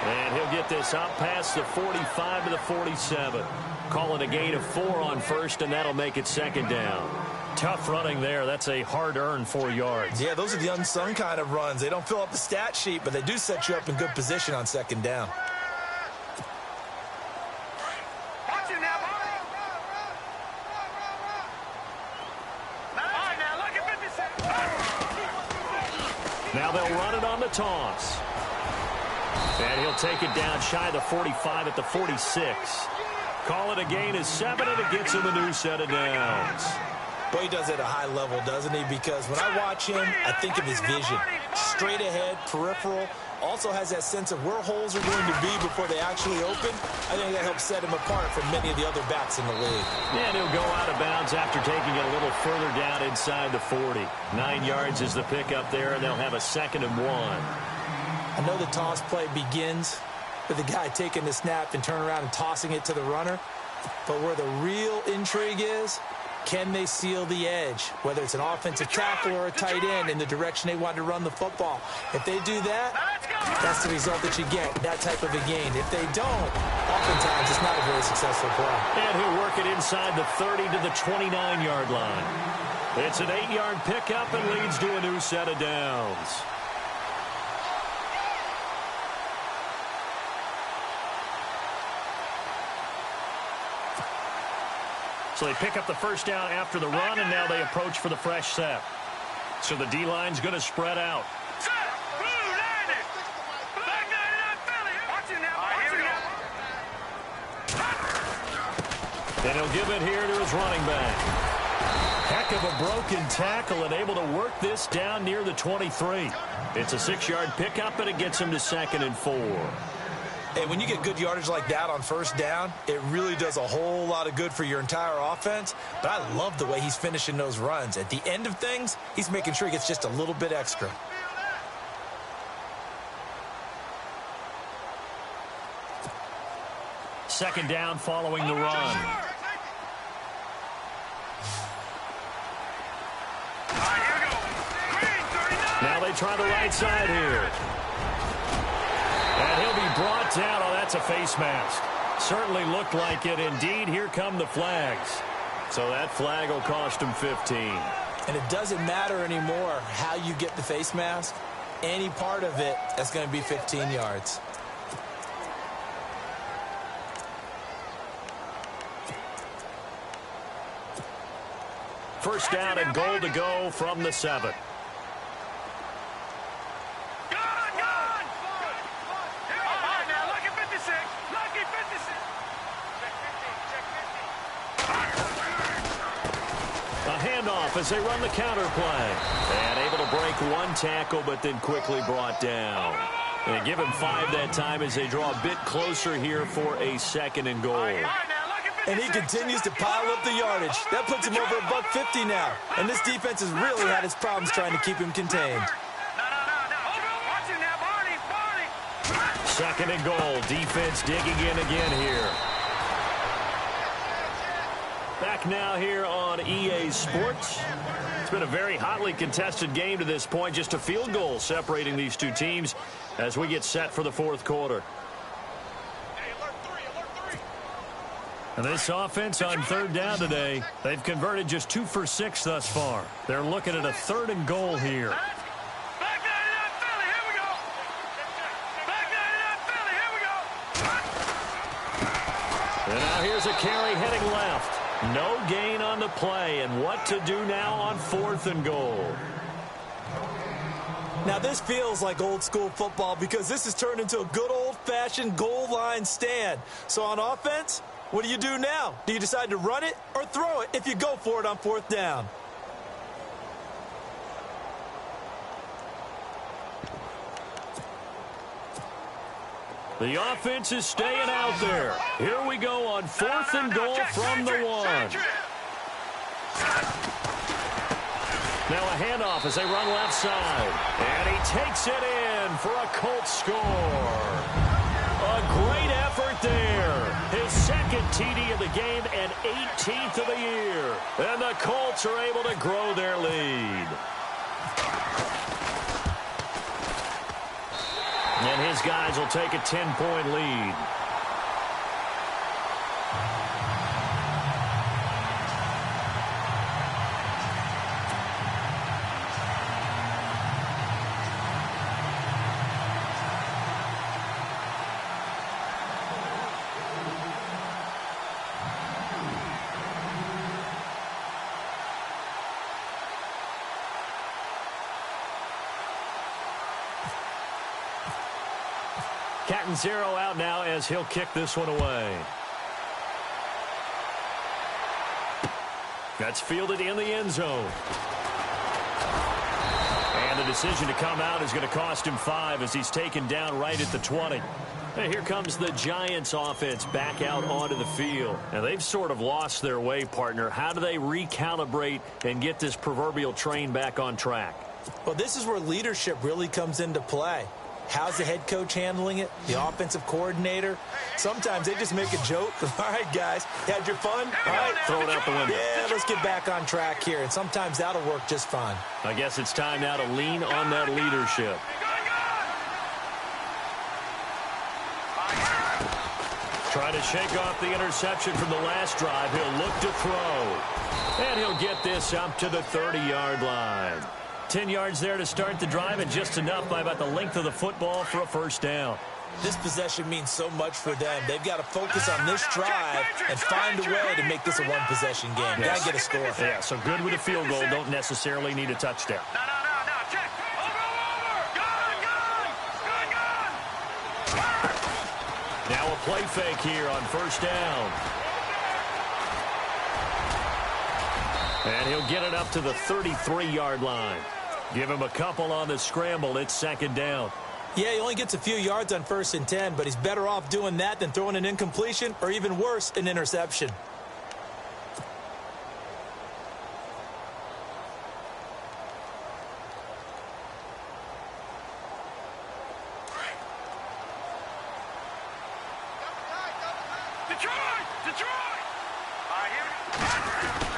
And he'll get this up past the 45 to the 47. Calling a gain of 4 on 1st, and that'll make it 2nd down. Tough running there. That's a hard-earned 4 yards. Yeah, those are the unsung kind of runs. They don't fill up the stat sheet, but they do set you up in good position on 2nd down. Watch it now. Now they'll run it on the toss. And he'll take it down shy of the 45 at the 46. Call it a gain of 7, and it gets him a new set of downs. Boy, he does it at a high level, doesn't he? Because when I watch him, I think of his vision. Straight ahead, peripheral. Also has that sense of where holes are going to be before they actually open. I think that helps set him apart from many of the other backs in the league. And he'll go out of bounds after taking it a little further down inside the 40. 9 yards is the pickup there, and they'll have a 2nd and 1. I know the toss play begins with the guy taking the snap and turning around and tossing it to the runner. But where the real intrigue is, can they seal the edge, whether it's an offensive tackle or a tight end, in the direction they want to run the football? If they do that, that's the result that you get, that type of a gain. If they don't, oftentimes it's not a very successful play. And he'll work it inside the 30 to the 29-yard line. It's an 8-yard pickup and leads to a new set of downs. So they pick up the first down after the run, and now they approach for the fresh set. So the D-line's going to spread out. And he'll give it here to his running back. Heck of a broken tackle and able to work this down near the 23. It's a 6-yard pickup, and it gets him to 2nd and 4. And when you get good yardage like that on first down, it really does a whole lot of good for your entire offense. But I love the way he's finishing those runs. At the end of things, he's making sure he gets just a little bit extra. Second down following the run. Now they try the right side here. And he'll be brought down. Oh, that's a face mask. Certainly looked like it. Indeed, here come the flags. So that flag will cost him 15. And it doesn't matter anymore how you get the face mask. Any part of it, that's going to be 15 yards. First down and goal to go from the 7. As they run the counter play. And able to break one tackle, but then quickly brought down. And give him 5 that time as they draw a bit closer here for a 2nd and goal. And he continues to pile up the yardage. That puts him over $150 now. And this defense has really had its problems trying to keep him contained. 2nd and goal. Defense digging in again here. Back now here on EA Sports. It's been a very hotly contested game to this point. Just a field goal separating these two teams as we get set for the 4th quarter. And this offense on 3rd down today, they've converted just 2 for 6 thus far. They're looking at a 3rd and goal here. And now here's a carry heading left. No gain on the play, and what to do now on 4th and goal. Now this feels like old school football because this has turned into a good old-fashioned goal line stand. So on offense, what do you do now? Do you decide to run it or throw it if you go for it on 4th down? The offense is staying out there. Here we go on 4th and goal from the 1. Now a handoff as they run left side. And he takes it in for a Colt score. A great effort there. His 2nd TD of the game and 18th of the year. And the Colts are able to grow their lead. And his guys will take a 10-point lead. Catanzaro out now as he'll kick this one away. That's fielded in the end zone. And the decision to come out is going to cost him 5 as he's taken down right at the 20. And here comes the Giants offense back out onto the field. And they've sort of lost their way, partner. How do they recalibrate and get this proverbial train back on track? Well, this is where leadership really comes into play. How's the head coach handling it? The offensive coordinator? Sometimes they just make a joke. All right, guys, you had your fun? All right, throw it out the window. Yeah, let's get back on track here. And sometimes that'll work just fine. I guess it's time now to lean on that leadership. Trying to shake off the interception from the last drive. He'll look to throw. And he'll get this up to the 30-yard line. 10 yards there to start the drive, and just enough by about the length of the football for a first down. This possession means so much for them. They've got to focus on this drive and find a way to make this a one-possession game. Got to get a score. Yeah, so good with a field goal. Don't necessarily need a touchdown. No. Check. Over. Gun. Now a play fake here on first down. And he'll get it up to the 33-yard line. Give him a couple on the scramble. It's second down. Yeah, he only gets a few yards on 1st and 10, but he's better off doing that than throwing an incompletion or, even worse, an interception. Detroit! All right, here we go.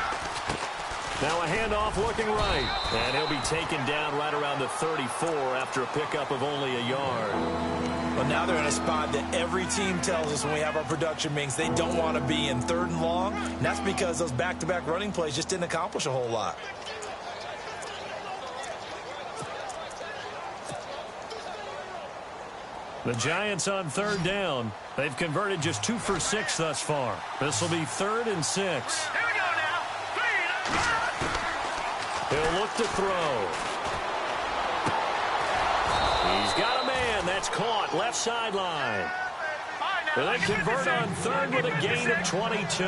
Now a handoff looking right. And he'll be taken down right around the 34 after a pickup of only a yard. Well, now they're in a spot that every team tells us when we have our production meetings they don't want to be in, 3rd and long. And that's because those back-to-back running plays just didn't accomplish a whole lot. The Giants on 3rd down. They've converted just 2 for 6 thus far. This will be 3rd and 6. Here we go now. He'll look to throw. He's got a man. That's caught. Left sideline. And they convert on 3rd with a gain of 22.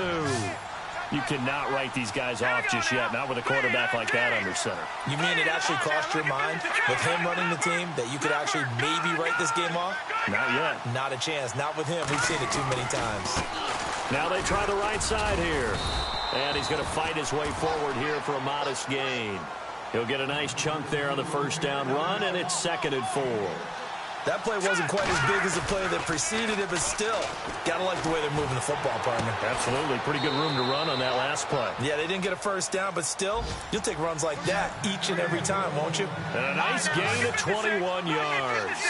You cannot write these guys off just yet, not with a quarterback like that under center. You mean it actually crossed your mind with him running the team that you could actually maybe write this game off? Not yet. Not a chance. Not with him. We've seen it too many times. Now they try the right side here. And he's going to fight his way forward here for a modest gain. He'll get a nice chunk there on the first down run, and it's 2nd and 4. That play wasn't quite as big as the play that preceded it, but still, got to like the way they're moving the football, partner. Absolutely. Pretty good room to run on that last play. Yeah, they didn't get a first down, but still, you'll take runs like that each and every time, won't you? And a nice gain of 21 yards.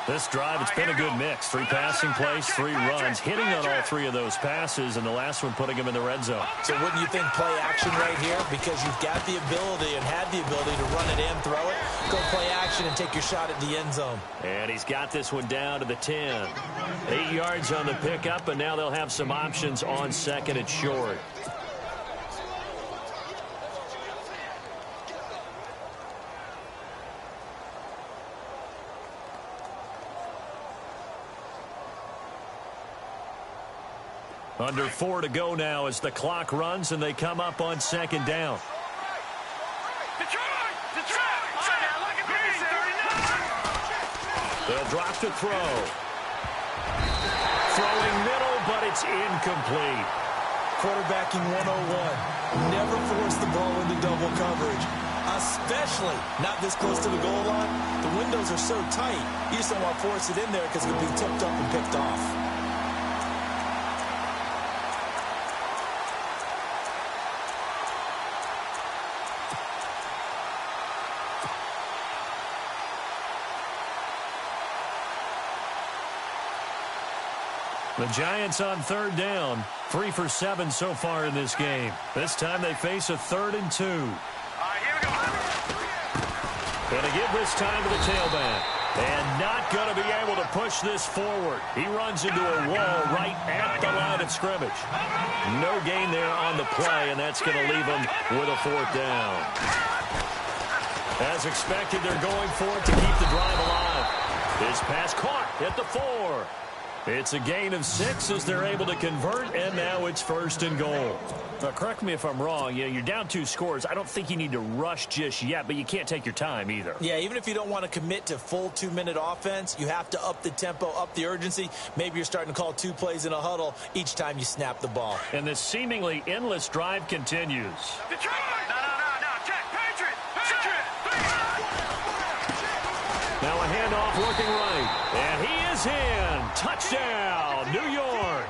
This drive, it's been a good mix. 3 passing plays, 3 runs, hitting on all 3 of those passes, and the last one putting him in the red zone. So wouldn't you think play action right here? Because you've got the ability and had the ability to run it and throw it. Go play action and take your shot at the end zone. And he's got this one down to the 10. 8 yards on the pickup, and now they'll have some options on 2nd and short. Under 4 to go now as the clock runs and they come up on 2nd down. Detroit! Look at this. They'll drop to throw. Throwing middle, but it's incomplete. Quarterbacking 101. Never force the ball into double coverage, especially not this close to the goal line. The windows are so tight, you just don't want to force it in there because it could be tipped up and picked off. The Giants on 3rd down. 3 for 7 so far in this game. This time they face a 3rd and 2. All right, here we go. Going to give this time to the tailback. And not going to be able to push this forward. He runs into a wall right at the line of scrimmage. No gain there on the play, and that's going to leave him with a 4th down. As expected, they're going for it to keep the drive alive. This pass caught at the 4. It's a gain of 6 as they're able to convert, and now it's 1st and goal. Now, correct me if I'm wrong. You're down 2 scores. I don't think you need to rush just yet, but you can't take your time either. Yeah, even if you don't want to commit to full 2-minute offense, you have to up the tempo, up the urgency. Maybe you're starting to call 2 plays in a huddle each time you snap the ball. And this seemingly endless drive continues. Detroit! No. Check. Patriot! Now a handoff working right. And he is in. Touchdown, New York.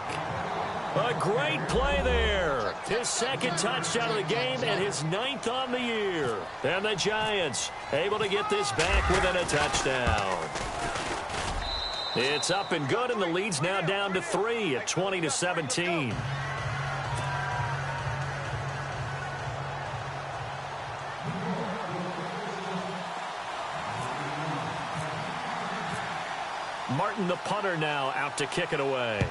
A great play there. His 2nd touchdown of the game and his 9th on the year. And the Giants able to get this back within a touchdown. It's up and good, and the lead's now down to 3 at 20-17. Martin, the punter, now out to kick it away.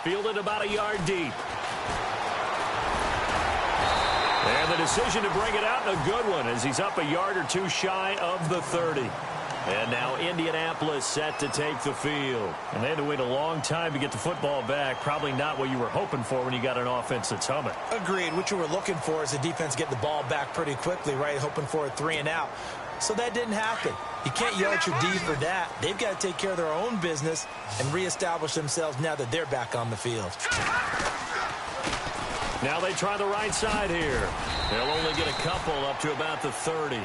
Fielded about a yard deep. And the decision to bring it out, a good one, as he's up a yard or 2 shy of the 30. And now Indianapolis set to take the field. And they had to wait a long time to get the football back. Probably not what you were hoping for when you got an offense that's humming. Agreed. What you were looking for is the defense getting the ball back pretty quickly, right? Hoping for a 3 and out. So that didn't happen. You can't yell at your D for that. They've got to take care of their own business and reestablish themselves now that they're back on the field. Now they try the right side here. They'll only get a couple up to about the 30.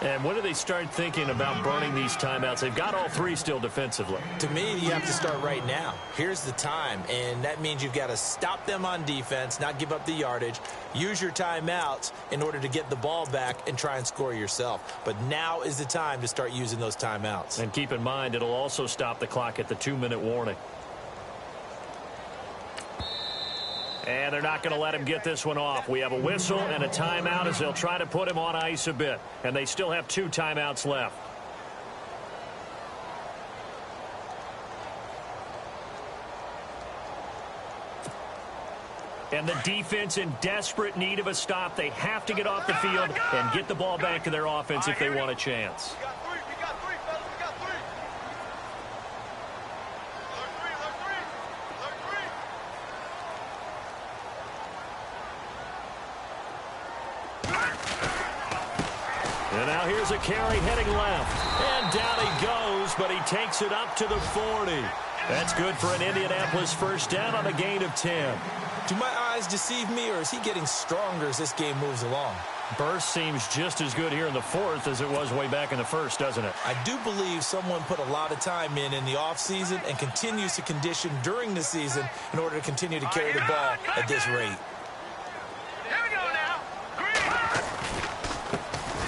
And when do they start thinking about burning these timeouts? They've got all 3 still defensively. To me, you have to start right now. Here's the time, and that means you've got to stop them on defense, not give up the yardage, use your timeouts in order to get the ball back and try and score yourself. But now is the time to start using those timeouts. And keep in mind, it'll also stop the clock at the 2-minute warning. And they're not going to let him get this one off. We have a whistle and a timeout as they'll try to put him on ice a bit. And they still have 2 timeouts left. And the defense in desperate need of a stop. They have to get off the field and get the ball back to their offense if they want a chance. And now here's a carry heading left. And down he goes, but he takes it up to the 40. That's good for an Indianapolis first down on a gain of 10. Do my eyes deceive me, or is he getting stronger as this game moves along? Burst seems just as good here in the 4th as it was way back in the 1st, doesn't it? I do believe someone put a lot of time in the offseason and continues to condition during the season in order to continue to carry the ball at this rate.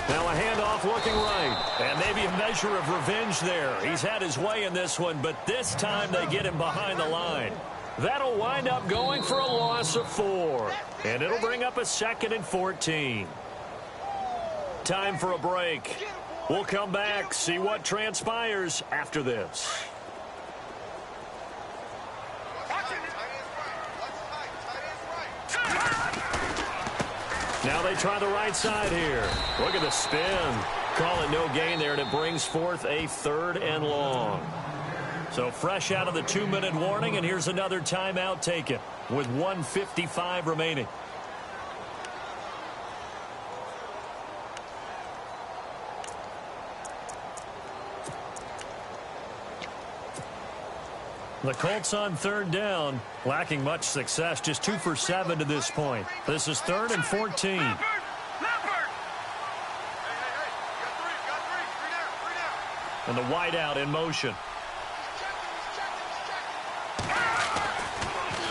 Now a handoff looking right. And maybe a measure of revenge there. He's had his way in this one, but this time they get him behind the line. That'll wind up going for a loss of 4. And it'll bring up a 2nd and 14. Time for a break. We'll come back, see what transpires after this. Now they try the right side here. Look at the spin. Call it no gain there, and it brings forth a 3rd and long. So fresh out of the 2-minute warning, and here's another timeout taken with 1:55 remaining. The Colts on 3rd down, lacking much success, just 2 for 7 to this point. This is 3rd and 14. And the wideout in motion.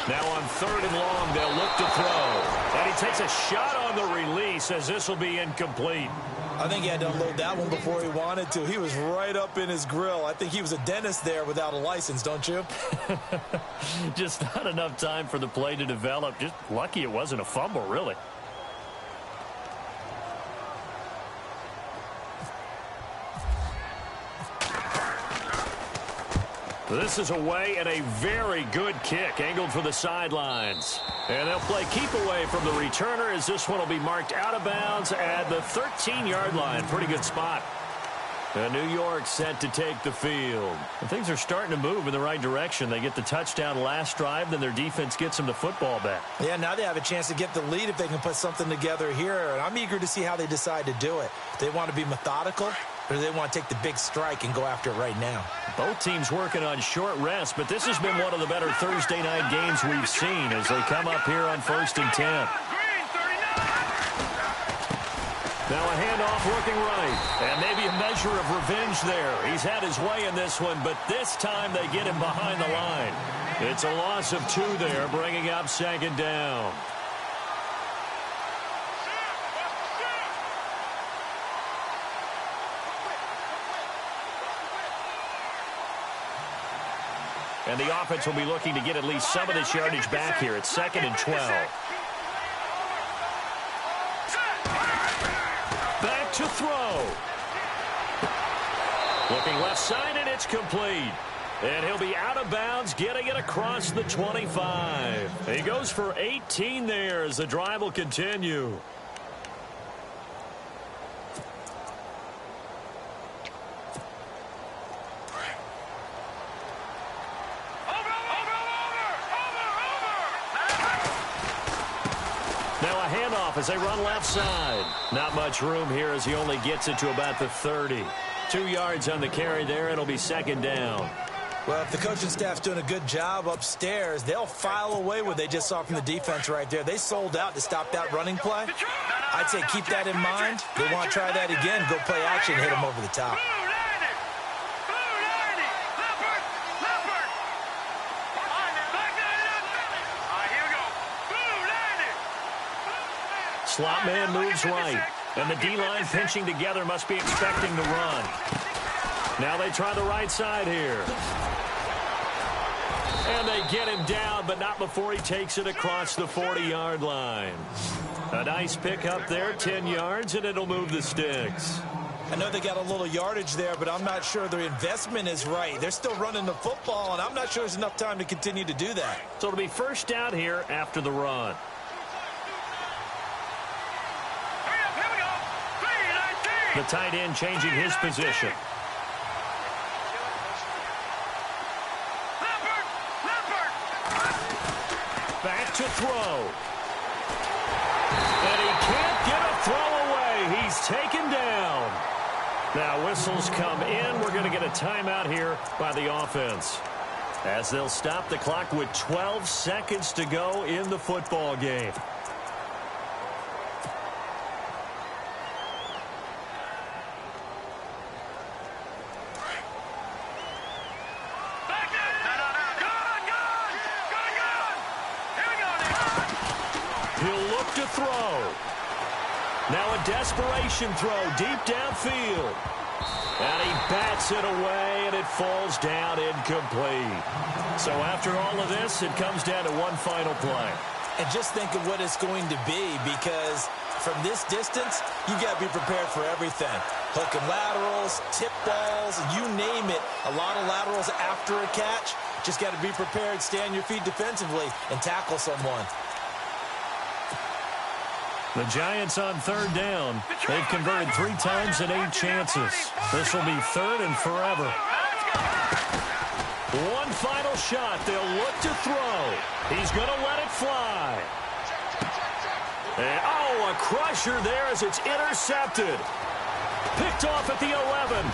Now on 3rd and long, they'll look to throw. And he takes a shot on the release as this will be incomplete. I think he had to unload that one before he wanted to. He was right up in his grill. I think he was a dentist there without a license, don't you? Just not enough time for the play to develop. Just lucky it wasn't a fumble, really. This is away and a very good kick angled for the sidelines. And they'll play keep away from the returner as this one will be marked out of bounds at the 13-yard line. Pretty good spot. And New York set to take the field. And things are starting to move in the right direction. They get the touchdown last drive, then their defense gets them the football back. Yeah, now they have a chance to get the lead if they can put something together here. And I'm eager to see how they decide to do it. They want to be methodical, or do they want to take the big strike and go after it right now? Both teams working on short rest, but this has been one of the better Thursday night games we've seen as they come up here on 1st and 10. Now a handoff looking right, and maybe a measure of revenge there. He's had his way in this one, but this time they get him behind the line. It's a loss of 2 there, bringing up 2nd down. And the offense will be looking to get at least some of this yardage back here. It's 2nd and 12. Back to throw. Looking left side, and it's complete. And he'll be out of bounds, getting it across the 25. He goes for 18 there as the drive will continue. As they run left side. Not much room here as he only gets it to about the 30. 2 yards on the carry there. It'll be 2nd down. Well, if the coaching staff's doing a good job upstairs, they'll file away what they just saw from the defense right there. They sold out to stop that running play. I'd say keep that in mind. They want to try that again. Go play action, hit them over the top. Slot man moves right. And the D-line pinching together must be expecting the run. Now they try the right side here. And they get him down, but not before he takes it across the 40-yard line. A nice pick up there, 10 yards, and it'll move the sticks. I know they got a little yardage there, but I'm not sure their investment is right. They're still running the football, and I'm not sure there's enough time to continue to do that. So it'll be 1st down here after the run. The tight end changing his position. Back to throw. And he can't get a throw away. He's taken down. Now whistles come in. We're going to get a timeout here by the offense, as they'll stop the clock with 12 seconds to go in the football game. Now a desperation throw deep downfield. And he bats it away, and it falls down incomplete. So after all of this, it comes down to one final play. And just think of what it's going to be, because from this distance, you got to be prepared for everything. Hook and laterals, tip balls, you name it. A lot of laterals after a catch. Just got to be prepared, stay on your feet defensively, and tackle someone. The Giants on 3rd down. They've converted 3 times in 8 chances. This will be 3rd and forever. One final shot. They'll look to throw. He's going to let it fly. And, oh, a crusher there as it's intercepted. Picked off at the 11.